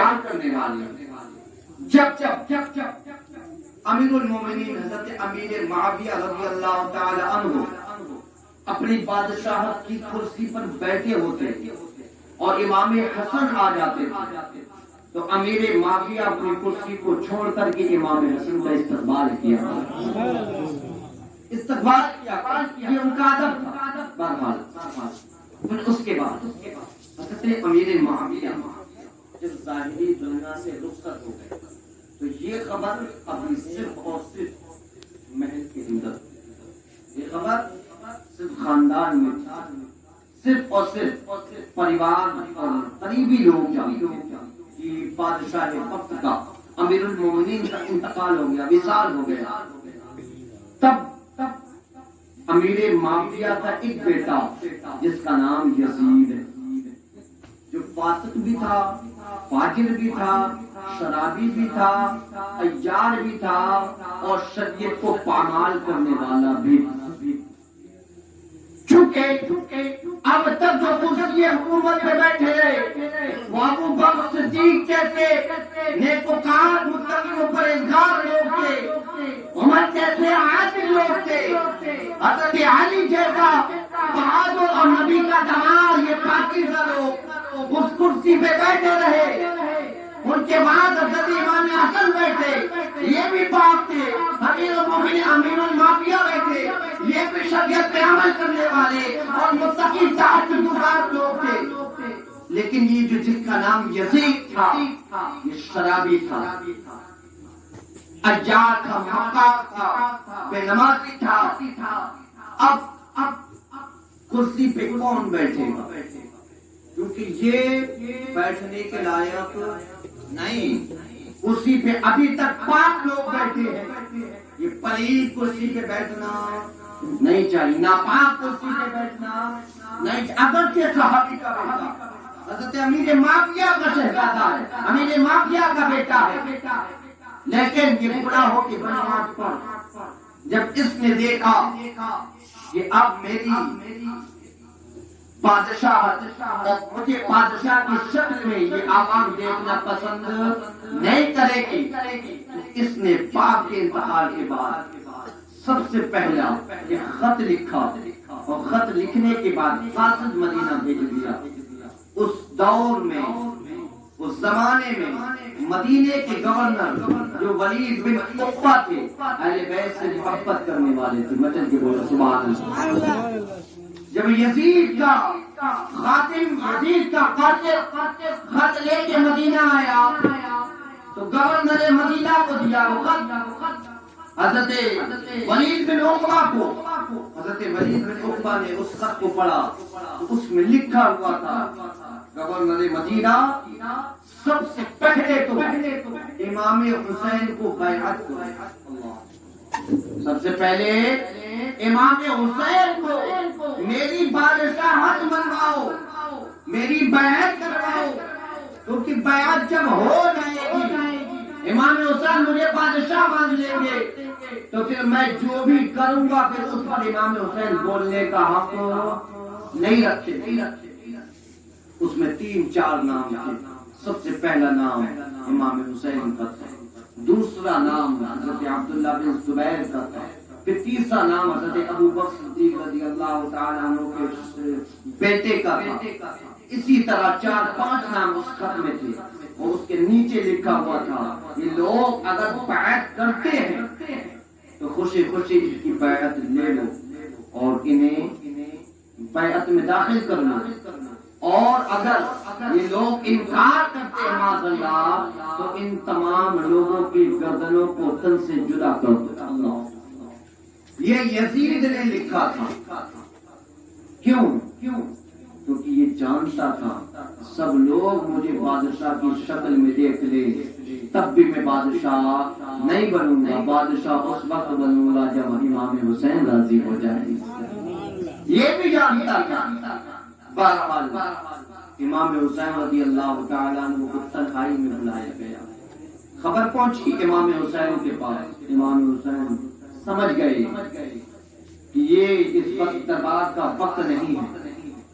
بیان کرنے والے جب امیر المومنین حضرت امیر معاویہ رضی اللہ تعالی عنہ اپنی بادشاہت کی کرسی پر بیٹھے ہوتے اور امام حسن آ جاتے تھے تو امیر معاویہ اپنی کرسی کو چھوڑ کر کے امام حسن کا استقبال کیا یہ ان کا ادب تھا. بہرحال اس کے بعد حضرت امیر معاویہ جب ظاہری دنیا سے رخصت ہو گئے تو یہ خبر ابھی صرف اور صرف محل کے اندر، یہ خبر صرف خاندان میں، صرف اور صرف پریوار اور قریبی لوگ جانتے کہ بادشاہ وقت کا امیر المومنین کا انتقال ہو گیا، وصال ہو گیا. تب امیر معاویہ کا ایک بیٹا جس کا نام یزید ہے، جو فاسق بھی تھا، فاجر بھی تھا، شرابی بھی تھا، عیار بھی تھا اور شریعت کو پامال کرنے والا بھی تھا. چونکہ اب تک جو کرسی حکومت میں بیٹھے رہے وہ ابو بکر صدیق جیسے نیکوکار متقی و پرہیزگار لوگ تھے، عمر جیسے عادل لوگ تھے، حضرت علی جیسا بہادر اور نبی کا دمار، یہ پاکیزہ لوگ اس کرسی پہ بیٹھے رہے. ان کے بعد حضرت امام حسن بیٹھے، یہ بھی پاک تھے. امیر المومنین امیر المعاویہ بیٹھے، یہ بھی شریعت پہ عمل کرنے والے اور متقی تعدد لوگ تھے. لیکن یہ جو جس کا نام یزید تھا یہ شرابی تھا، عیار تھا، مکار تھا، بے نمازی تھا. اب کرسی پہ کون بیٹھے گا؟ کیونکہ یہ بیٹھنے کے لائق نہیں. کرسی پہ ابھی تک پاک لوگ بیٹھے ہیں. یہ پلید کرسی پہ بیٹھنا نہیں چاہیے، ناپاک کرسی پہ بیٹھنا نہیں چاہیے. اگرچہ صحابی کا بیٹا حضرت امیر معاویہ کا شہزادہ ہے، امیر معاویہ کا بیٹا ہے، لیکن یہ بڑا ہو کے بنیاد پر جب اس نے دیکھا کہ اب میری بادشاہ اور مجھے بادشاہ کی شکل میں یہ عوام دیکھنا پسند نہیں کرے گی، اس نے باپ کے انتقال کے بعد سب سے پہلا ایک خط لکھا اور خط لکھنے کے بعد قاصد مدینہ بھیج دیا. اس دور میں، اس زمانے میں مدینے کے گورنر جو ولید بن عقبہ تھے، اہل بیت سے محبت کرنے والے تھے. مچل کے بولو سبحان اللہ. جب یزید کا خاتم، یزید کا قاتل خط لے کے مدینہ آیا تو گورنر مدینہ کو دیا وہ خط حضرت ولید بن عقبہ کو. حضرت ولید بن عقبہ نے اس خط کو پڑھا، اس میں لکھا ہوا تھا گورنر مدینہ سب سے پہلے تو امام حسین کو بیعت کرو. سب سے پہلے امام حسین کو میری بادشاہت منواؤ، میری بیعت کرواؤ. کیونکہ بیعت جب ہو جائے گی، امام حسین مجھے بادشاہ مان لیں گے تو پھر میں جو بھی کروں گا پھر اس پر امام حسین بولنے کا حق نہیں رکھتے. اس میں 3-4 نام تھے. سب سے پہلا نام امام حسین کا تھا، دوسرا نام حضرت عبداللہ بن زبیر کا تھا، پھر تیسرا نام حضرت ابو بکر صدیق رضی اللہ تعالیٰ عنہ کے بیٹے کا تھا. اسی طرح 4-5 نام اس خط میں تھے اور اس کے نیچے لکھا ہوا تھا یہ لوگ اگر بیعت کرتے ہیں تو خوشی خوشی اس کی بیعت لے لو اور انہیں بیعت میں داخل کر لو، اور اگر یہ لوگ انکار کرتے ہیں معاذ اللہ تو ان تمام لوگوں کی گردنوں کو تن سے جدا کر دو. یہ یزید نے لکھا تھا. کیوں؟ کیونکہ یہ جانتا تھا سب لوگ مجھے بادشاہ کی شکل میں دیکھ لے تب بھی میں بادشاہ نہیں بنوں گا. بادشاہ اس وقت بنوں گا جب امام حسین راضی ہو جائے. یہ بھی جانتا تھا. بہرحال امام حسین رضی اللہ تعالیٰ عنہ کو تنہائی میں بلایا گیا. خبر پہنچی امام حسین کے پاس. امام حسین سمجھ گئے کہ یہ اس وقت دربار کا وقت نہیں ہے،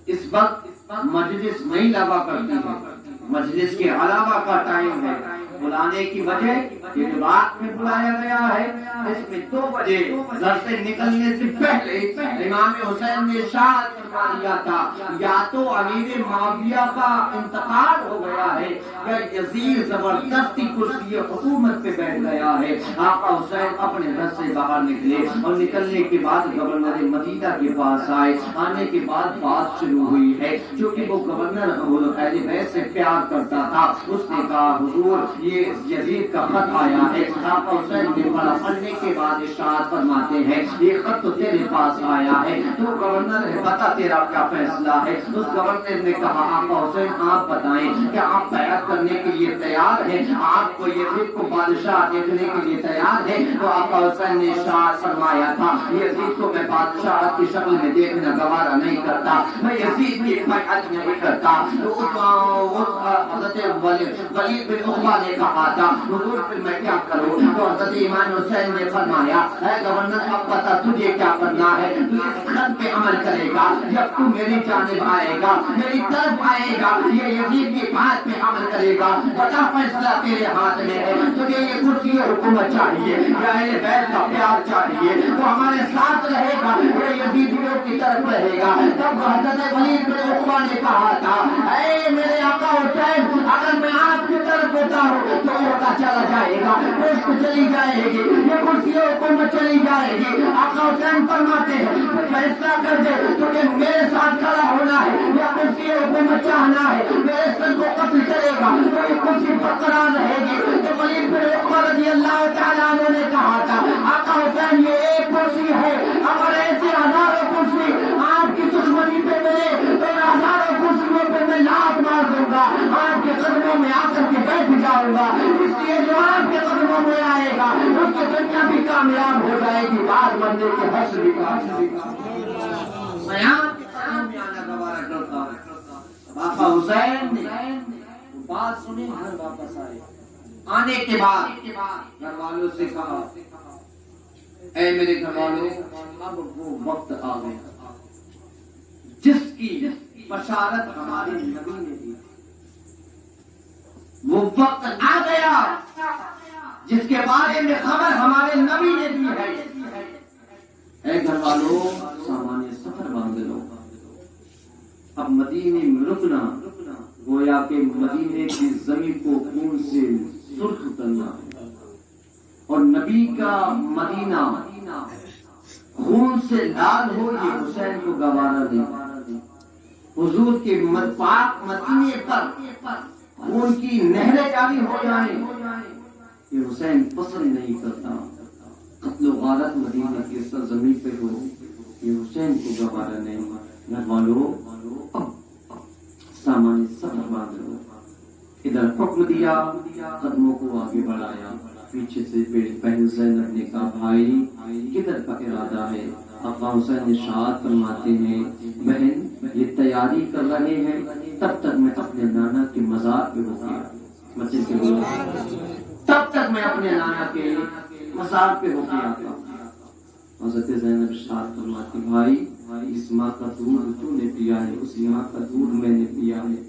اس وقت مجلس نہیں لگا کرتی ہے، مجلس کے علاوہ کا ٹائم ہے. بلانے کی وجہ یہ جو رات میں بلایا گیا ہے اس میں 2 بجے گھر سے نکلنے سے پہلے امام حسین نے ارشاد فرما دیا تھا یا تو امیر معاویہ کا انتقال ہو گیا ہے یا یزید زبردستی کرسی حکومت پہ بیٹھ گیا ہے. آقا حسین اپنے گھر سے باہر نکلے اور نکلنے کے بعد گورنر مدینہ کے پاس آئے. آنے کے بعد بات شروع ہوئی ہے چونکہ وہ گورنر اہل بیت سے پیار کرتا تھا. اس نے کہا حضور یہ یزید کا خط آیا ہے. آقا حسین نے پڑھا. پڑھنے کے بعد ارشاد فرماتے ہیں یہ خط تو تیرے پاس آیا ہے تو گورنر ہے بتا تیرا کیا فیصلہ ہے. اس گورنر نے کہا آقا حسین آپ بتائیں کہ آپ بیعت کرنے کے لیے تیار ہیں, آپ کو یزید کو بادشاہ دیکھنے کے لیے تیار ہیں. تو آقا حسین نے ارشاد فرمایا تھا یزید کو میں بادشاہ کی شکل میں دیکھنا گوارا نہیں کرتا, میں یزید کی بیعت نہیں کرتا. تو حضرت ولید بن عقبہ نے کہا تھا حضور پھر میں کیا کروں. تو حضرت امام حسین نے فرمایا اے گورنر اب بتا تجھے کیا کرنا ہے. تو اس خط پہ عمل کرے گا جب تو میری جانب آئے گا میری طرف آئے گا یہ یزید کی بات پہ عمل کرے گا. بتا فیصلہ تیرے ہاتھ میں ہے. تجھے یہ کرسی حکومت چاہیے یا اہل بیت کا پیار چاہیے تو ہمارے ساتھ رہے گا یا یزیدیوں کی طرف رہے گا. تب حضرت ولید بن عقبہ نے کہا تھا اے میرے آقا حسین اگر میں آپ کی طرف ہوتا ہوں تو ہوتا چلا جائے گا, پوسٹ چلی جائے گی, یہ کرسی حکومت چلی جائے گی. آقا حسین فرماتے ہیں فیصلہ کر دے تجھے میرے ساتھ کھڑا ہونا ہے یا کرسی حکومت چاہنا ہے. میرے سر کو قتل کرے گا تو یہ کرسی برقرار رہے گی. تو ولید بن عقبہ رضی اللہ تعالیٰ عنہ نے کہا تھا آقا حسین یہ ایک کرسی ہے, اگر ایسے ہزاروں کرسی آپ کی دشمنی پہ ملے تو ہزاروں کرسیوں پہ میں لات مار دوں گا, آپ کے قدموں میں آ کر کے بیٹھ جاؤں گا. اس لیے جو آپ کے قدموں میں آئے گا اس کی دنیا بھی کامیاب ہو جائے گی, بعد مرنے کے حشر بھی کامیاب. میں آپ کے قدموں میں آنا گوارا کرتا ہوں. آقا حسین نے بات سنی, گھر واپس آئے. آنے کے بعد گھر والوں سے کہا اے میرے گھر والوں اب وہ وقت آ گیا جس کی بشارت ہمارے نبی نے دی. وہ وقت آ گیا جس کے بارے میں خبر ہمارے نبی نے دی ہے. اے گھر والوں سامان سفر باندھ لو, اب مدینے میں رکنا گویا کہ مدینے کی زمین کو خون سے سرخ کرنا اور نبی کا مدینہ خون سے لال ہو یہ حسین کو گوارا نہیں. حضور کے پاک مدینے پر خون کی نہریں جاری ہو جائیں یہ حسین پسند نہیں کرتا. قتل و غارت مدینہ کی سرزمین پہ ہو یہ حسین کو گوارا نہیں. گھر والوں سامان سفر باندھ لو. ادھر حکم دیا, قدموں کو آگے بڑھایا. پیچھے سے پہلے زینب نے کہا بھائی کدھر کا ارادہ ہے. آقا حسین ارشاد فرماتے ہیں بہن یہ تیاری کر رہے ہیں تب تک میں اپنے نانا کے مزار پہ ہو گیا. مسجد کے تب تک میں اپنے نانا کے مزار پہ ہو گیا تھا. حضرت زینب ارشاد فرماتی بھائی اس ماں کا دودھ تو نے پیا ہے, اس ماں کا دودھ میں نے پیا ہے.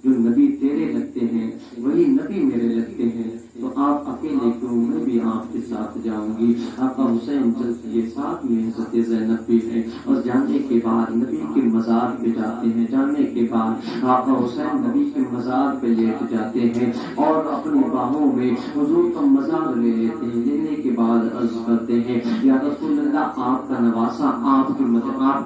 جو نبی تیرے لگتے ہیں وہی نبی میرے لگتے ہیں تو آپ اکیلے کیوں, میں بھی آپ کے ساتھ جاؤں گی. آقا حسین چلتے ساتھ میں حضرت زینب بھی ہے اور جانے کے بعد نبی کے مزار پہ جاتے ہیں. جانے کے بعد آقا حسین نبی کے مزار پہ لیٹ جاتے ہیں اور اپنی باہوں میں حضور کا مزار لے لیتے ہیں. لینے کے بعد عرض کرتے ہیں یا رسول اللہ آپ کا نواسا آپ کے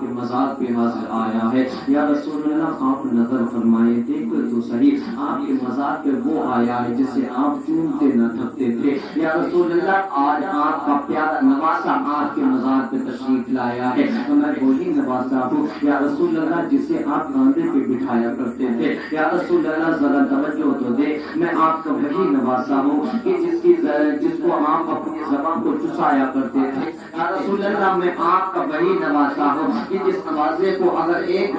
مزار پہ حاضر آیا ہے. یا رسول اللہ آپ نظر فرمائے دیکھ تو صحیح آپ کے مزار پہ وہ آیا ہے جسے آپ چومتے نہ تھکتے تھے. یا رسول اللہ آج آپ کا پیارا نواسا آپ کے مزار پہ تشریف لایا ہے تو میں وہی نواسا ہوں یا رسول اللہ جسے آپ کاندھے پہ بٹھایا کرتے تھے. یا رسول اللہ ذرا توجہ تو دے, میں آپ کا وہی نواسا ہوں کہ جس کو آپ اپنی زبان کو چسایا کرتے تھے. یا رسول اللہ میں آپ کا وہی نواسا ہوں کہ جس نوازے کو اگر ایک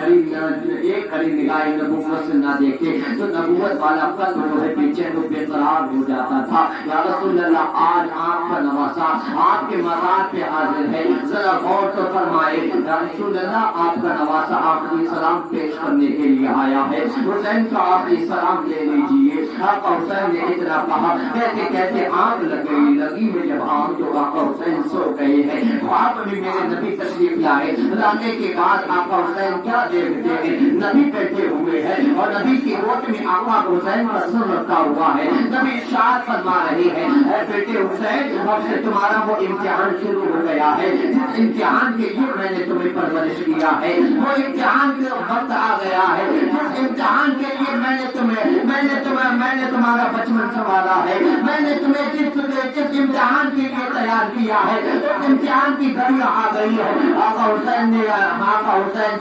گھڑی نگاہ نبوت سے نہ دیکھے تو نبوت والا قلب جو ہے پیچھے تو بے قرار بیزار ہو جاتا تھا. یا رسول اللہ آج آپ کا نواسا آپ کے مزار پہ حاضر ہے, ذرا غور تو فرمائے. یا رسول اللہ آپ کا نواسا آخری سلام پیش کرنے کے لیے آیا ہے, حسین کا آخری سلام لے لیجیے. آقا حسین نے اتنا کہا, کہتے کہتے آنکھ لگی میں جب آنکھ جو آقا حسین سو گئے ہیں تو آپ بھی میرے نبی تشریف لائے. لانے کے بعد آقا حسین کیا دیکھتے ہیں, نبی بیٹھے ہوئے ہیں اور نبی کی گود میں آقا حسین کا سر رکھا ہوا ہے. نبی ارشاد فرما رہے ہیں, اے بیٹے حسین اب سے تمہارا وہ امتحان شروع ہو گیا ہے جس امتحان کے لیے میں نے تمہیں پرورش کیا ہے. وہ امتحان کا وقت آ گیا ہے جس امتحان کے لیے میں نے تمہارا بچپن سنبھالا ہے. میں نے تمہیں جس امتحان کے لیے تیار کیا ہے اس امتحان کی گھڑی آ گئی ہے. آقا حسین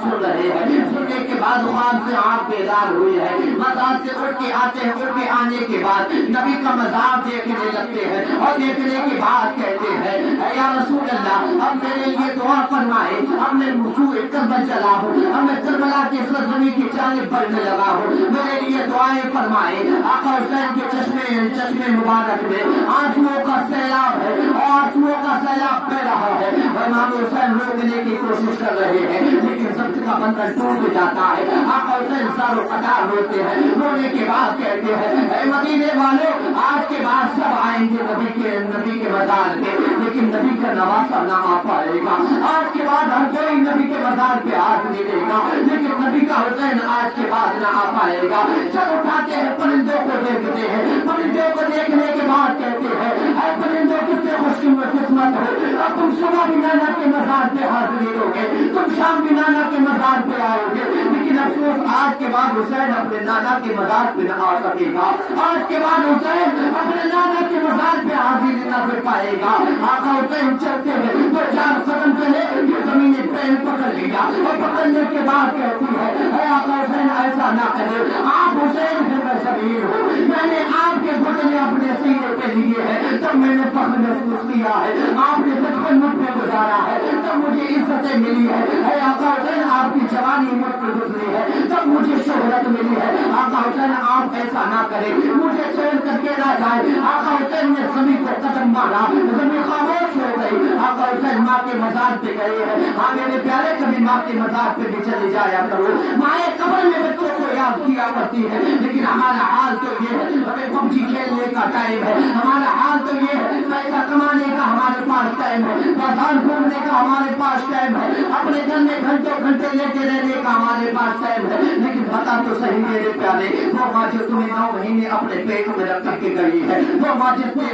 سن رہے ہیں. سننے کے بعد خواب سے آنکھ بیدار ہوئی ہے. مزار سے اٹھ کے آتے ہیں. اٹھ کے آنے کے بعد نبی کا مزار دیکھنے لگتے ہیں اور دیکھنے کے بعد کہتے ہیں, اے یا رسول اللہ اب میرے لیے دعا فرمائے. اب میں رسول کربلا چلا ہوں, اب میں کربلا کی سرزمین کی جانب بڑھنے لگا ہوں, میرے لیے دعائیں فرمائے. آقا حسین کے چشمے مبارک میں آنسوؤں کا سیلاب ہے اور آنسوؤں کا سیلاب بہ رہا ہے. امام حسین روکنے کی کوشش کر رہے ہیں لیکن ضبط کا بندھن ٹوٹ جاتا ہے. آقا حسین ساروں قطار روتے ہیں. رونے کے بعد کہتے ہیں, اے مدینے والوں آج کے بعد سب آئیں گے نبی کے مزار پہ, لیکن نبی کا نواسا نہ آ پائے گا. آج کے بعد ہر کوئی نبی کے مزار پہ ہاتھ نہیں دے گا لیکن نبی کا حسین آج کے بعد نہ آ پائے گا. سب اٹھاتے ہیں, پرندوں کو دیکھتے ہیں. پرندوں کو دیکھنے کے بعد کہتے ہیں, اے پرندوں کتنے خوش قسمت ہو, اب تم صبح بھی نانا کے مزار پہ حاضری دو گے, تم شام بھی نانا کے مزار پہ آؤ گے. لیکن افسوس آج کے بعد حسین اپنے نانا کے مزار پہ نہ آ سکے گا. آج کے بعد حسین اپنے نانا کے مزار پہ حاضری نہ کر پائے گا. آقا حسین چلتے ہیں تو 4 قدم چلے یہ زمین پیر پکڑ لیا اور پکڑنے کے بعد کہتی ہے, اے آقا حسین ایسا نہ کرے, آپ حسین سے میں زمین ہوں, میں نے آپ کے گھٹنے اپنے سینے پہ لیے ہیں تب میں نے فخر محسوس کیا ہے. آپ نے بچپن مجھ پہ گزارا ہے تب مجھے عزتیں ملی ہے. اے آقا حسین آپ کی جوانی مجھ پہ گزری ہے تب مجھے شہرت ملی ہے. آقا حسین آپ ایسا نہ کریں, مجھے چھوڑ کر کے نہ جائے. آقا حسین نے زمین کو قدم مارا, زمین خاموش ہو گئی. آقا حسین ماں کے مزار پہ گئے ہیں. ہاں میرے پیارے کبھی ماں کے مزار پہ بھی چلے جایا کرو. مائیں قبر میں بچوں کو یاد کیا کرتی ہے لیکن ہمارا حال تو یہ ہے ہمیں پبجی کھیلنے کا ٹائم ہے. ہمارا حال تو یہ ہے پیسہ کمانے کا ہمارے پاس ٹائم ہے, بازار گھومنے کا ہمارے پاس ٹائم ہے, اپنے گھر میں گھنٹوں گھنٹے لیتے رہنے کا ہمارے پاس ٹائم ہے. لیکن بتا تو صحیح میرے پیارے, وہ ماں جو تمہیں 9 مہینے اپنے پیٹ میں رکھ کر کے گئی ہے, وہ ماں جس نے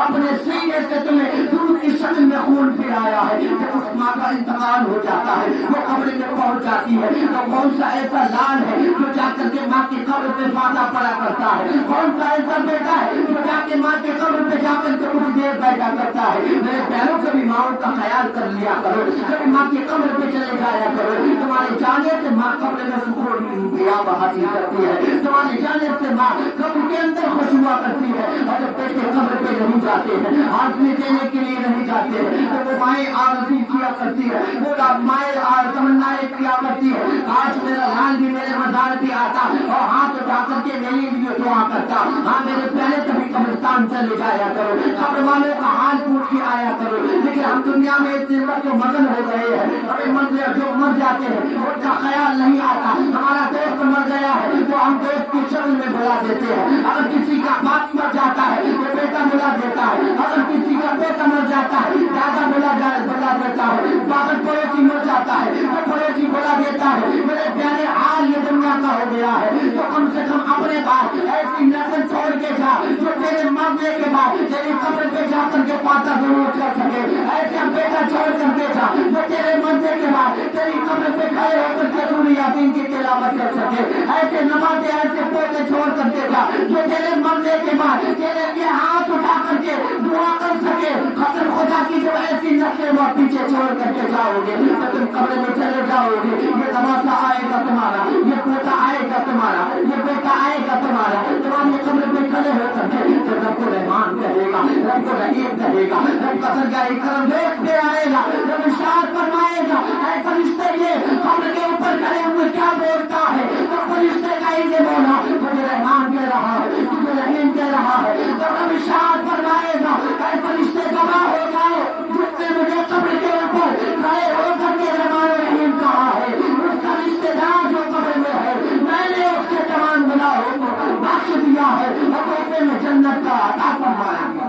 اپنے سینے سے تمہیں دودھ کی شکل میں خون پلایا ہے, جب اس ماں کا انتقال ہو جاتا ہے وہ قبر میں پہنچ جاتی ہے تو کون سا ایسا لال ہے جو جا کر کے ماں کی قبر پہ فاتحہ پڑھا کرتا ہے؟ کون سا ایسا بیٹا ہے جو جا کے ماں کے قبر پہ جا کر کے کچھ دیر بیٹھا کرتا ہے؟ میرے پیاروں کبھی ماؤں کا خیال کر لیا کرو, کبھی ماں کی قبر پہ چلے جایا کرو. تمہارے جانے سے ماں قبر میں سکون حاصل کرتی ہے, تمہارے جانے سے ماں قبر کے اندر خوش ہوا کرتی ہے. اور جب بیٹے قبر پہ نہیں جاتے ہیں, حاصل دینے کے لیے نہیں جاتے ہیں, تو وہ مائیں آرزو کیا کرتی ہے, وہ مائیں تمنائیں کیا کرتی ہے, آج میرا لال بھی میرے مزار پہ آتا اور ہاتھ اٹھا کر کے میرے لیے دعا کرتا. ہاں میرے پہلے کبھی قبرستان چلے جایا کرو, قبر والوں کا حال پوچھ کے آیا کرو. لیکن ہم دنیا میں اتنے وقت مگن ہو گئے ہیں, ہمیں جو مر جاتے ہیں ان کا خیال نہیں آتا. ہمارا دوست مر گیا ہے تو ہم دوست کی شکل میں بلا دیتے ہیں. اگر کسی کا باپ مر جاتا ہے تو بیٹا بلا دیتا ہے, اگر کسی کا بیٹا مر جاتا ہے دادا بلا دیتا ہے, اگر پڑوسی مر جاتا ہے تو پڑوسی بلا دیتا ہے. میرے پیارے حال یہ دنیا کا ہو گیا ہے, تو کم سے کم اپنے بعد ایسی نسل چھوڑ کے جا جو تیرے مرنے کے بعد تیری قبر پہ جا کر کے فاتحہ ضرور کر سکے. ایسا بیٹا چھوڑ کر کے جا جو تیرے مرنے کے بعد تیری قبر پہ کھڑے ہو کر کے سورہ یاسین کی تلاوت کر سکے. ایسے نمازیں ایسے پوتے چھوڑ کر کے جا جو تیرے مرنے کے بعد تیرے لیے ہاتھ اٹھا کر کے دعا کر سکے. قسم خدا کی جو ایسی نسلیں وہ پیچھے چھوڑ کر کے جاؤ گے تو تم قبر میں چلے جاؤ گے. یہ نواسا آئے گا تمہارا, یہ پوتا آئے گا تمہارا, یہ بیٹا آئے گا تمہارا, تمہاری قبر میں کھڑے ہو کر کے رب کو رحمان کہے گا, رب کو رحیم کہے گا, رب کا درگاہ کرم دیکھتے آئے گا, رب ارشاد فرمائے گا, اے فرشتے یہ قبر کے اوپر کھڑے ہوئے کیا بولتا ہے؟ تو فرشتے کا ہی یہ بولا مجھے رحمان کہہ رہا ہے, مجھے رحیم کہہ رہا ہے، تو رب ارشاد فرمائے گا اے فرشتے گواہ ہو جاؤ، جس نے مجھے قبر کے اوپر کھڑے ہو کر کے رحمان رحیم کہا ہے، اس کا رشتے دار جو قبر میں ہے، میں نے اس کے تمام گناہوں کو بخش دیا ہے اور تحفے میں جنت کا عطا فرمایا گیا،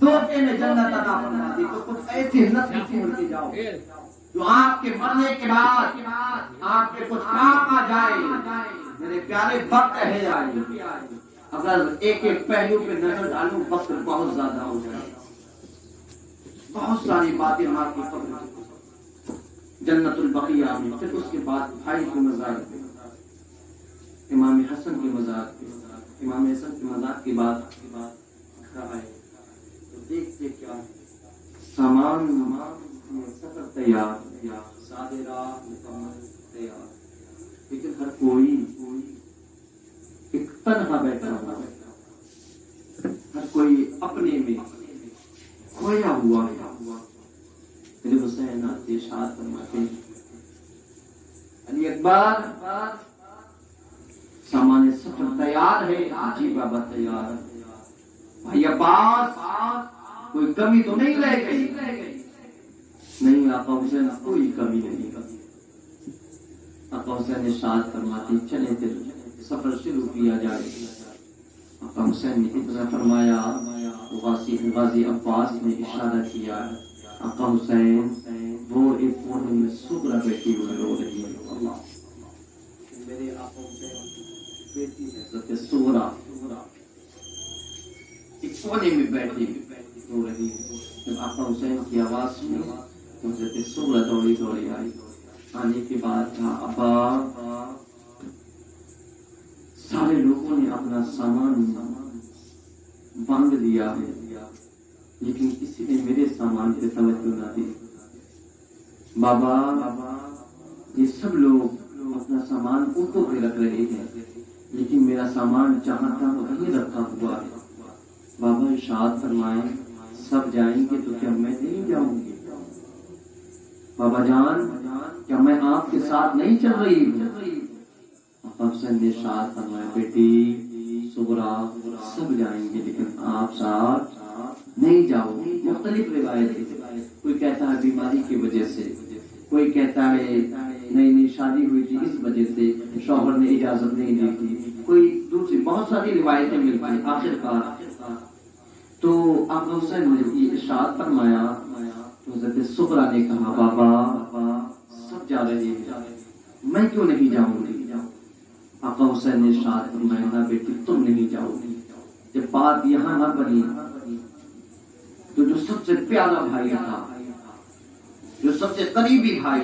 تحفے میں جنت عطا فرما دی۔ تو کچھ ایسی نسل چھوڑ کے جاؤ جو آپ کے مرنے کے بعد آپ کے کچھ کام آ جائے۔ میرے پیارے وقت ہے آئے، اگر ایک ایک پہلو پہ نظر ڈالوں وقت بہت زیادہ ہو جائے، بہت ساری باتیں آپ کی قبر جنت البقیہ میں، پھر اس کے بعد بھائی کے مزار پہ، امام حسن کے مزار پہ، امام حسن کے مزار کی بات آئے تو دیکھتے کیا سامان سفر تیار، سادے راہ مکمل تیار، لیکن ہر کوئی ایک تنہا بیٹھا ہوا، ہر کوئی اپنے میں کھویا ہوا ہے۔ میرے حسین آتے ارشاد فرماتے ہیں علی اکبر سامان سفر تیار ہے، جی بابا تیار ہے، بھائی عباس کوئی کمی تو نہیں رہ گئی؟ نہیں آقا حسین کوئی کمی نہیں۔ آقا حسین ارشاد فرماتے چلے پھر سفر شروع کیا جائے۔ آقا حسین نے اتنا فرمایا، غازی عباس نے اشارہ کیا، آقا حسین وہ ایک کونے میں صغرا بیٹھی ہوئی رو رہی ہے، اللہ میرے آقا حسین بیٹی ہے حضرت صغرا ایک کونے میں بیٹھی رو رہی ہے۔ جب آقا حسین کی آواز سنی حضرت صغرا دوڑی دوڑی آئی، آنے کے بعد کہا ابا سارے لوگوں نے اپنا سامان باندھ لیا ہے لیکن کسی نے میرے سامان پہ توجہ نہ دی۔ بابا یہ سب لوگ اپنا سامان اوپر پہ رکھ رہے ہیں لیکن میرا سامان جہاں تھا وہیں رکھا ہوا ہے۔ بابا ارشاد فرمائیں سب جائیں گے تو کیا میں نہیں جاؤں گی؟ بابا جان کیا میں آپ کے ساتھ نہیں چل رہی ہوں؟ حسین نے ارشاد فرمایا بیٹی صغرا سب جائیں گے لیکن آپ ساتھ نہیں جاؤ گے۔ مختلف روایت ہے، کوئی کہتا ہے بیماری کی وجہ سے، کوئی کہتا ہے نئی نئی شادی ہوئی تھی اس وجہ سے شوہر نے اجازت نہیں دی تھی، کوئی دوسری بہت ساری روایتیں ملتی ہیں۔ آخر کار تو آقا حسین نے یہ ارشاد فرمایا تو حضرت صغرا نے کہا بابا سب جا رہے ہیں میں کیوں نہیں جاؤں گی؟ آقا حسین نے ارشاد فرمایا نہ بیٹی تم نہیں جاؤ گی۔ جب بات یہاں نہ بنی تو جو سب سے پیارا بھائی تھا، جو سب سے قریبی بھائی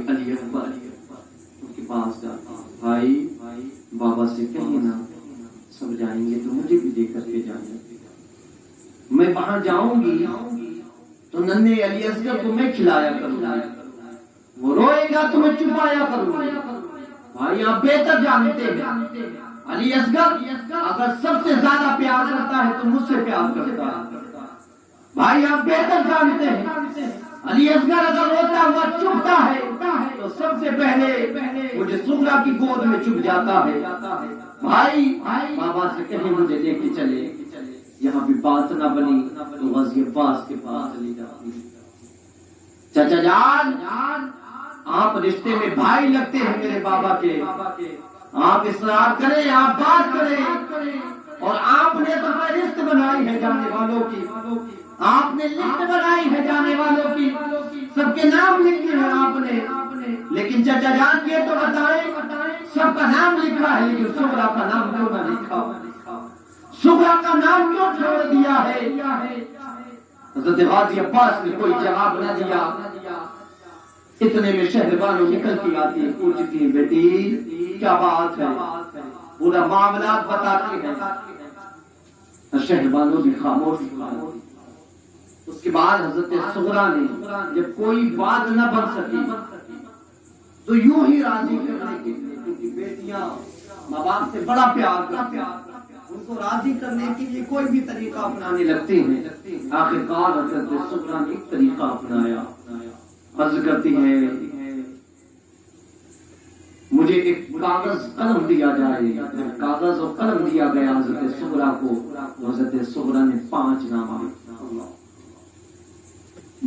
علی اکبر، ان کے پاس جاتا بھائی بابا سے کہیں نا سب جائیں گے تو مجھے بھی لے کر کے جائیں گے، میں وہاں جاؤں گی تو ننھے علی اصغر کو میں کھلایا کروں گا، وہ روئے گا تو میں چھپایا کروں گا۔ بھائی آپ بہتر جانتے ہیں علی اصغر اگر سب سے زیادہ پیار کرتا ہے تو مجھ سے پیار کرتا ہے۔ بھائی آپ بہتر جانتے ہیں علی اصغر اگر روتا ہوا چھپتا ہے تو سب سے پہلے مجھے صغرا کی گود میں چھپ جاتا ہے۔ بھائی بابا سے کہیں مجھے لے کے چلے، یہاں بھی بات نہ بنی تو غازی عباس کے پاس چلی جاتی۔ چچا جان آپ رشتے میں بھائی لگتے ہیں میرے بابا کے، آپ اصرار کریں، آپ بات کریں، اور آپ نے تو فہرست بنائی ہے جانے والوں کی، آپ نے لسٹ بنائی ہے جانے والوں کی، سب کے نام لکھے ہیں آپ نے، لیکن چچا جان یہ تو بتائیں سب کا نام لکھا ہے لیکن صغرا کا نام کیوں نہ لکھا؟ صغرا کا نام کیوں چھوڑ دیا ہے؟ حضرت غازی عباس نے کوئی جواب نہ دیا۔ اتنے میں شہربانو نکلتی آتی ہے، پوچھتی ہیں بیٹی کیا بات ہے، پورا معاملات بتاتی ہے۔ شہربانو بھی خاموش ہوا۔ اس کے بعد حضرت صغرا نے جب کوئی بات نہ بن سکی تو یوں ہی راضی کرنے کے لیے، کیونکہ بیٹیاں ماں باپ سے بڑا پیار کرتی ہیں، ان کو راضی کرنے کے لیے کوئی بھی طریقہ اپنانے لگتے ہیں۔ آخر کار حضرت صغرا نے ایک طریقہ اپنایا، عرض کرتی ہے مجھے ایک کاغذ قلم دیا جائے. کاغذ اور قلم دیا گیا حضرت صغرا کو. حضرت صغرا نے 5 نام لکھے.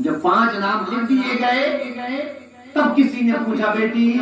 جب 5 نام لکھ دیے گئے تب کسی نے پوچھا بیٹی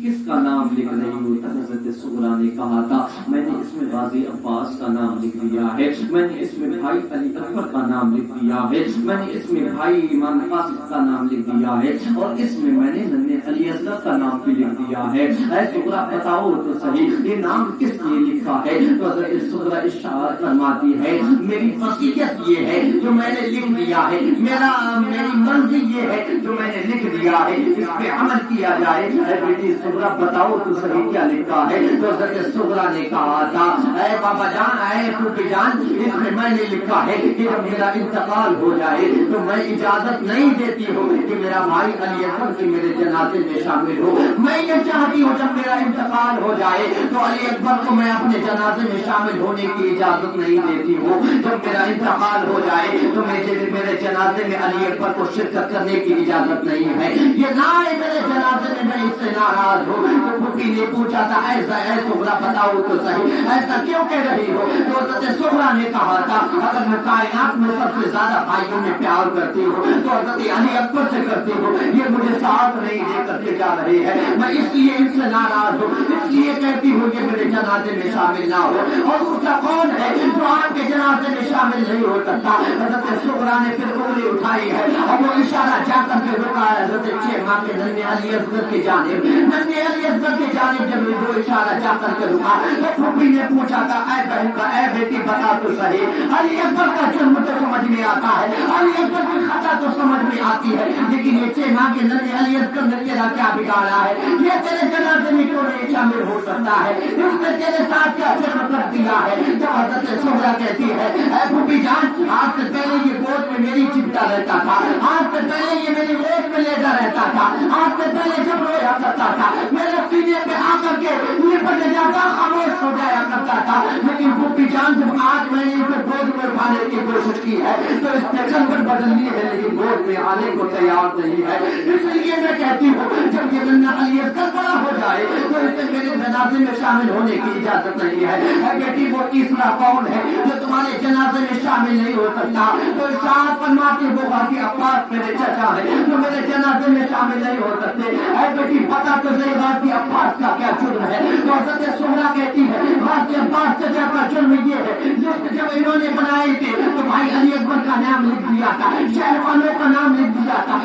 کس کا نام لکھ رہی ہو؟ حضرت صغرا نے کہا تھا میں نے اس میں غازی عباس کا نام لکھ دیا ہے, میں نے اس میں بھائی علی اکبر کا نام لکھ دیا ہے, میں نے اس میں بھائی امام قاسم کا نام لکھ دیا ہے, اور اس میں نے ننھے علی اصغر کا نام بھی لکھ دیا ہے. اے صغرا بتاؤ تو صحیح یہ نام کس نے لکھا ہے؟ تو حضرت صغرا ارشاد فرماتی ہے میری وصیت یہ ہے جو میں نے لکھ دیا ہے, میری مرضی یہ ہے جو میں نے لکھ دیا ہے, اس پہ عمل کیا جائے. اے بیٹی صغرا بتاؤ تو صحیح کیا لکھا ہے؟ تو حضرت صغرا نے کہا تھا اے بابا جان اے پھوپھی جان اس میں نے لکھا ہے کہ جب میرا انتقال ہو جائے تو میں اجازت نہیں دیتی ہوں کہ میرا بھائی علی اکبر کی میرے جنازے میں شامل ہو. میں یہ چاہتی ہوں جب میرا انتقال ہو جائے تو علی اکبر کو میں اپنے جنازے میں شامل ہونے کی اجازت نہیں دیتی ہوں. جب میرا انتقال ہو جائے تو میرے جنازے میں علی اکبر کو شرکت کرنے کی اجازت نہیں ہے. یہ نہ میرے جنازے میں میں اس سے ناراض ہوں. تو پھوپھی نے پوچھا تھا ایسا اے صغرا بتاؤ تو صحیح ایسا کیوں کہہ رہی ہو؟ تو حضرت صغرا نے کہا تھا اگر میں کائنات میں سب سے زیادہ بھائیوں میں پیار کرتی ہوں تو حضرت علی اکبر سے کرتی ہوں. یہ مجھے ساتھ نہیں دے کر کے جا رہے ہیں, میں اس لیے ان سے ناراض ہوں, اس لیے کہتی ہوں کہ میرے جنازے میں شامل نہ ہو. اور دوسرا کون ہے جو آپ کے جنازے میں شامل نہیں ہو سکتا؟ حضرت صغرا نے پھر انگلی اٹھائی ہے اور وہ اشارہ جا کر کے رکا ہے حضرت چیما کے ننھے علی اصغر کی جانب. ننھے علی اصغر کی جانب جب وہ اشارہ جا کر کے رکا تو پھوپھی نے پوچھا تھا اے بہن کا اے بیٹی بتا تو صحیح علی اکبر کا جرم تو سمجھ میں آتا ہے, علی اکبر کی خطا تو سمجھ میں آتی ہے, لیکن یہ چیما کے ننھے علی اصغر نے تیرا کیا بگاڑا ہے؟ یہ تیرے جنازے میں کیوں نہیں شامل ہو سکتا ہے؟ اس نے تیرے ساتھ کیا جرم کر دیا ہے؟ جب حضرت صغرا کہتی ہے اے پھوپھی جان آج سے پہلے یہ گود میں میری چپتا رہتا تھا, آج سے پہلے یہ میری گود میں لیٹا رہتا تھا, آج سے پہلے جب رویا کرتا تھا میرے سینے پہ آ کر کے لپٹ جاتا خاموش ہو جایا کرتا تھا, لیکن پھوپھی جان جب آج میں نے اسے گود میں اٹھانے کی کوشش کی ہے تو اس نے کنگن بدلنی ہے لیکن گود میں آنے کو تیار نہیں ہے. اس لیے میں کہتی ہوں جب یہ ننھا علی اصغر بڑا ہو جائے تو اسے میرے جنازے میں شامل ہونے کی اجازت نہیں ہے. اے بیٹی وہ تیسرا کون ہے جو تمہارے جنازے میں شامل نہیں ہو سکتا؟ تو ارشاد فرماتے وہ غازی عباس میرے چچا ہے جو میرے جنازے میں شامل نہیں ہو سکتے. اے بیٹی پتا تو صحیح غازی عباس کا کیا جرم ہے؟ تو حضرت صغرا کہتی ہے غازی عباس چچا کا جرم یہ ہے جب انہوں نے بنائے تھے تو بھائی علی اکبر کا نام لکھ دیا تھا, شہر والوں کا نام لکھ دیا تھا,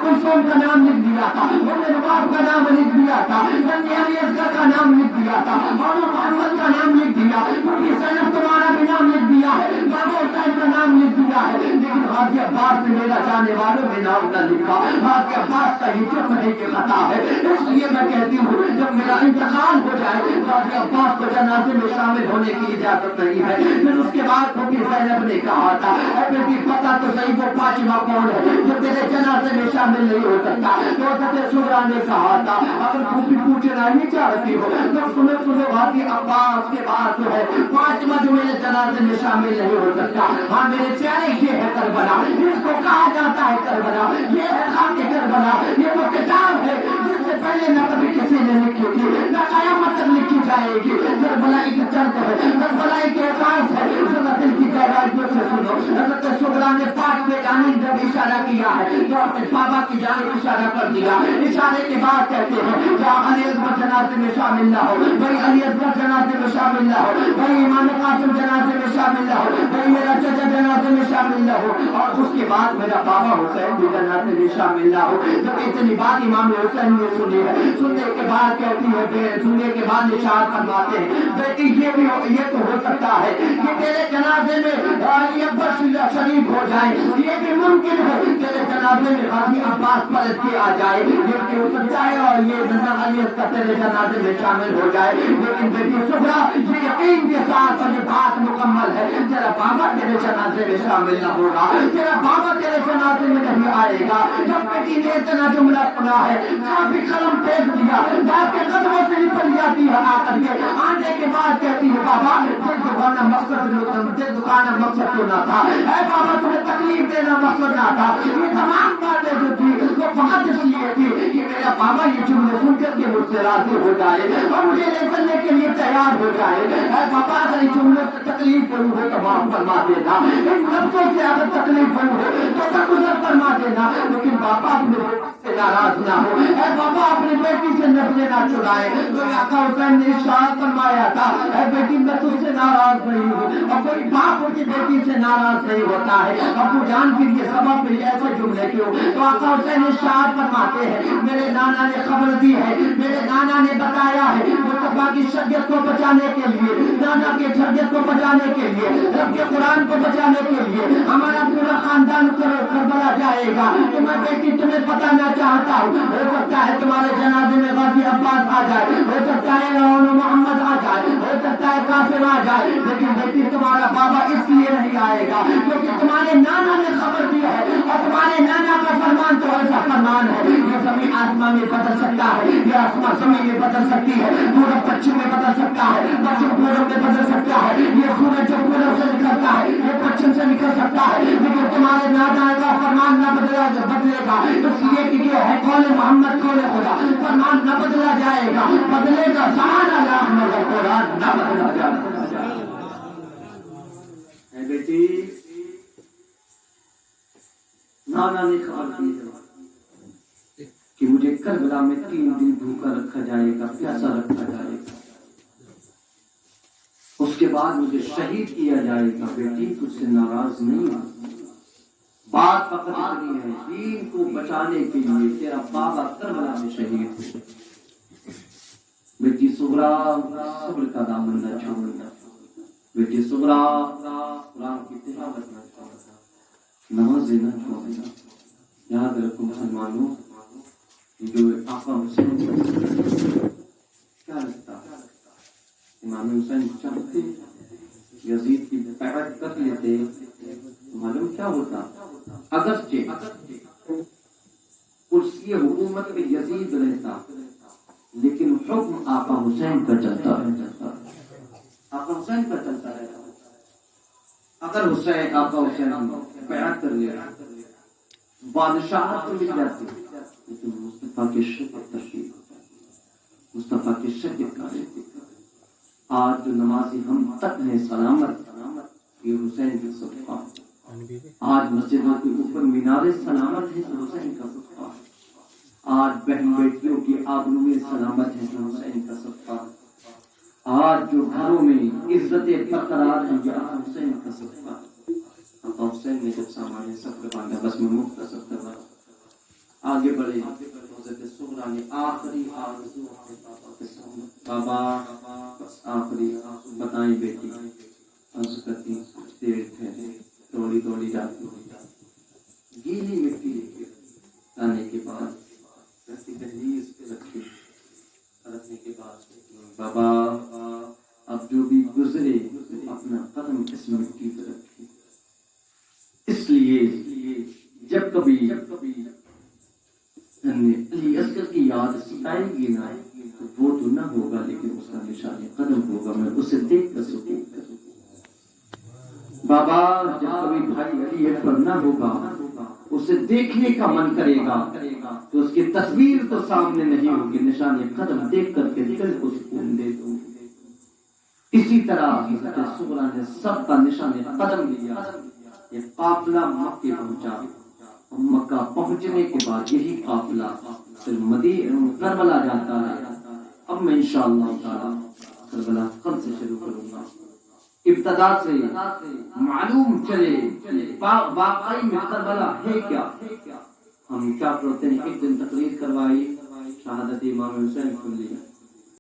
کلثوم کا نام لکھ دیا تھا, رباب کا نام لکھ دیا تھا, ننھے علی اصغر کا نام لکھ دیا تھا, محمد کا نام لکھ دیا, زینب تمہارا بھی نام لکھ دیا ہے, بابا حسین کا نام لکھ دیا ہے, لیکن غازی عباس نے میرا جانے والوں میں نام نہ لکھا. غازی عباس کا یہ جرم ہے کہ خطا ہے. اس لیے میں کہتی ہوں جب میرا انتقال ہو جائے غازی عباس کو جنازے میں شامل ہونے کی اجازت نہیں ہے. پھر اس کے بعد پھوپھی زینب نے کہا تھا اے بیٹی پتا تو صحیح وہ 5واں کون ہے جو تیرے جنازے میں شامل نہیں ہو سکتا؟ تو حضرت صغرا نے کہا تھا اگر پھوپھی پوچھنا نہیں چاہتی ہو تو سنو غازی عباس کے بعد جو ہے 5واں جو میرے جنازے میں شامل نہیں ہو سکتا. ہاں میرے پیارے یہ ہے کربلا, اس کو کہا جاتا ہے کربلا, یہ ہے خاک کربلا, یہ وہ کتاب ہے جس سے پہلے نہ کبھی کسی نے لکھی تھی نہ قیامت تک لکھی جائے گی. کربلا ایک درد ہے, کربلا ایک احساس ہے. دل کی گہرائیوں سے سنو حضرت صغرا نے 5 میں جانب جب اشارہ کیا ہے تو اپنے بابا کی جانب اشارہ کر دیا. اشارے کے بعد کہتے ہیں کیا علی اکبر جنازے میں شامل نہ ہو, بھائی علی اصغر جنازے میں شامل نہ ہو, بھائی امام قاسم جنازے میں شامل نہ ہو, بھائی میرا چچا جنازے میں شامل نہ ہو, اور اس کے بعد میرا بابا حسین بھی جنازے میں شامل نہ ہو. جب اتنی بات امام حسین نے سنی ہے, سننے کے بعد کہتی ہے, سننے کے بعد اشارہ فرماتے ہیں بیٹی یہ تو ہو سکتا ہے کہ تیرے جنازے میں علی اکبر شریف ہو جائے, یہ بھی ممکن ہے تیرے جنازے میں غازی عباس پلٹ کے آ جائے, یہ بھی ہو سکتا ہے, اور یہ ننھا علی اصغر تیرے جنازے میں شامل ہو جائے. لیکن بیٹی صغرا یہ یقین کے ساتھ اور یہ بات مکمل ہے، تیرا بابا تیرے جنازے میں شامل نہ ہوگا، تیرا بابا تیرے جنازے میں نہیں آئے گا۔ جب بیٹی نے اتنا جملہ سنا ہے، کافی قلم پھینک دیا، باپ کے قدموں سے نکل جاتی ہے، آ کر کے آنے کے بعد کہتی ہے بابا دل دکھانا مقصد تو نہ تھا، اے بابا تمہیں تکلیف دینا مقصد نہ تھا، یہ تمام باتیں جو تھی وہ فقط اس لیے تھی کہ میرا بابا یہ جملے سن کر کے مجھ سے راضی ہو جائے اور مجھے لے چلنے کے لیے تیار ہو جائے۔ اے بابا اگر ان جملوں سے تکلیف ہوئی ہو تو معاف فرما دینا، ان لفظوں سے اگر تکلیف ہوئی ہو تو درگزر فرما دینا، لیکن بابا اپنے بیٹی سے ناراض نہ ہو، اے بابا اپنی بیٹی سے نسلیں نہ چرائے۔ تو آقا حسین نے ارشاد فرمایا تھا، اے بیٹی میں تجھ سے ناراض نہیں ہوں، اور کوئی باپ ان کی بیٹی سے ناراض نہیں ہوتا ہے۔ ابو جان کے لیے سبب پھر ایسے جملے کیوں؟ تو آقا حسین ارشاد فرماتے ہیں، میرے نانا نے خبر دی ہے، میرے نانا نے بتایا ہے، مصطفیٰ کی شریعت کو بچانے کے لیے، نانا کی شریعت کو بچانے کے لیے، رب کے قرآن کو بچانے کے لیے ہمارا پورا خاندان کربلا جائے گا۔ تو میں بیٹی تمہیں بتانا چاہتا ہوں، ہو سکتا ہے تمہارے جنازے میں غازی عباس آ جائے، ہو سکتا ہے روحان محمد آ جائے، ہو سکتا ہے قاسم آ جائے، لیکن بیٹی تمہارا بابا اس لیے نہیں آئے گا کیونکہ تمہارے نانا نے خبر دی ہے، اور تمہارے نانا کا فرمان تو ایسا فرمان ہے، یہ زمین آسمان میں بدل سکتا ہے، یہ آسمان زمین میں بدل سکتی ہے، پورب پچھم میں بدل سکتا ہے، پچھم پورب میں بدل سکتا ہے، یہ سورج جو پورب سے نکلتا ہے یہ پچھم سے نکل سکتا ہے، لیکن تمہارے نانا کا فرمان نہ بدلے گا، اس لیے کہ یہ ہے قول محمد قول خدا، فرمان نہ بدلا جائے گا، بدلے گا سبحان اللہ مگر قرآن نہ بدلا جائے گا۔ اے بیٹی نانا نے خبر دی ہے کہ مجھے کربلا میں 3 دن بھوکا رکھا جائے گا، پیاسا رکھا جائے گا، اس کے بعد مجھے شہید کیا جائے گا۔ بیٹی تجھ سے ناراض نہیں ہوں، بات فقط اتنی ہے دین کو بچانے کے لیے تیرا بابا کربلا میں شہید ہے۔ بیٹی سغرا صبر کا دامن نہ چھوڑنا، بیٹی سغرا قرآن کی تلاوت نہ چھوڑنا، نماز نہ چھوڑنا۔ یاد رکھو مسلمانوں، جو آقا حسین کیا لگتا ہے، امام حسین چاہتے یزید کی بیعت کر لیتے، معلوم کیا ہوتا؟ اگرچہ کرسی حکومت میں یزید رہتا لیکن حکم آقا حسین کا چلتا رہتا، آقا حسین کا چلتا رہتا۔ اگر حسین آقا حسین بیعت کر لیا بادشاہت تو مل جاتی، لیکن مصطفیٰ کی شریعت تشریف ہوتا، مصطفیٰ کی شریعت کا رہتی۔ آج جو نمازی ہم تک ہیں سلامت، یہ حسین کے صدقہ۔ آج مسجدوں کے اوپر مینارے سلامت ہیں تو حسین کا صدقہ۔ آج بہن بیٹیوں کی آبروئیں سلامت ہیں تو حسین کا صدقہ۔ آج جو گھروں میں عزتیں برقرار ہیں یہ حسین کا صدقہ۔ آقا حسین نے جب سامان سفر باندھا، بس میں مختصر کروا آگے بڑھے، حضرت سغرا نے آخری آرزو اپنے بابا کے سامنے، بابا بس آخری بتائیں بیٹی، عرض کرتی کچھ دیر ٹھہرے، دوڑی دوڑی جاتی گیلی مٹی لانے کے بعد رسی دہلیز پہ رکھی، رکھنے کے بعد بابا اب جو بھی گزرے اپنا قدم اس مٹی پہ رکھی، اس لیے جب کبھی علی اصغر کی یاد ستائے گی نہ تو وہ تو نہ ہوگا لیکن اس کا نشان قدم ہوگا، میں اسے دیکھ کر سکون کروں۔ بابا جب کبھی بھائی علی اکبر نہ ہوگا اسے دیکھنے کا من کرے گا تو اس کی تصویر تو سامنے نہیں ہوگی، نشان قدم دیکھ کر کے دل کو سکون دے دوں۔ اسی طرح حضرت سغرا نے سب کا نشان قدم لیا، یہ قافلہ مکہ پہنچا، مکہ پہنچنے کے بعد یہی قافلہ پھر مدینہ کربلا جاتا ہے۔ اب میں انشاءاللہ تعالی کربلا کل سے شروع کروں گا، ابتدا سے معلوم چلے واقعی میں کربلا ہے کیا۔ ہم کیا کرتے ہیں، ایک دن تقریر کروائی شہادت امام حسین کو لی،